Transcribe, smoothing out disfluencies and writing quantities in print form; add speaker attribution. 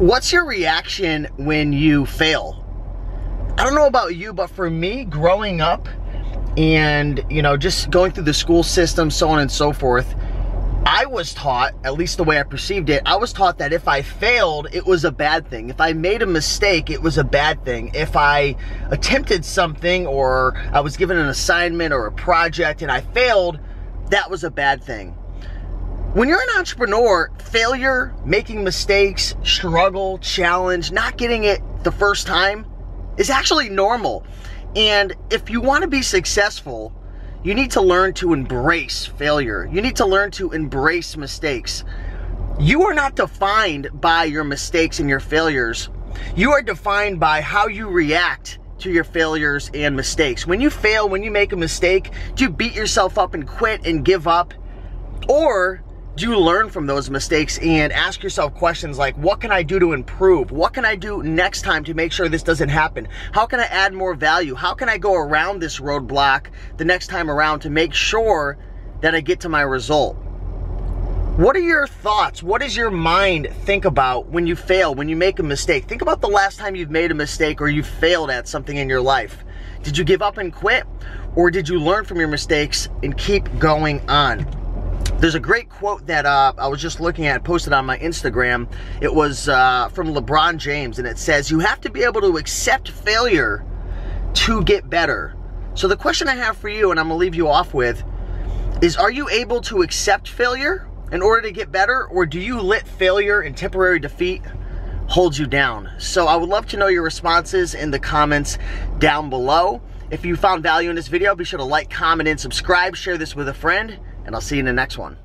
Speaker 1: What's your reaction when you fail? I don't know about you, but for me, growing up and, just going through the school system, so on and so forth, I was taught, at least the way I perceived it, I was taught that if I failed, it was a bad thing. If I made a mistake, it was a bad thing. If I attempted something or I was given an assignment or a project and I failed, that was a bad thing. When you're an entrepreneur, failure, making mistakes, struggle, challenge, not getting it the first time is actually normal. And if you want to be successful, you need to learn to embrace failure. You need to learn to embrace mistakes. You are not defined by your mistakes and your failures. You are defined by how you react to your failures and mistakes. When you fail, when you make a mistake, do you beat yourself up and quit and give up? Or do you learn from those mistakes and ask yourself questions like, what can I do to improve? What can I do next time to make sure this doesn't happen? How can I add more value? How can I go around this roadblock the next time around to make sure that I get to my result? What are your thoughts? What does your mind think about when you fail, when you make a mistake? Think about the last time you've made a mistake or you failed at something in your life. Did you give up and quit? Or did you learn from your mistakes and keep going on? There's a great quote that I was just looking at, posted on my Instagram. It was from LeBron James, and it says, you have to be able to accept failure to get better. So the question I have for you, and I'm gonna leave you off with, is are you able to accept failure in order to get better, or do you let failure and temporary defeat hold you down? So I would love to know your responses in the comments down below. If you found value in this video, be sure to like, comment, and subscribe. Share this with a friend. And I'll see you in the next one.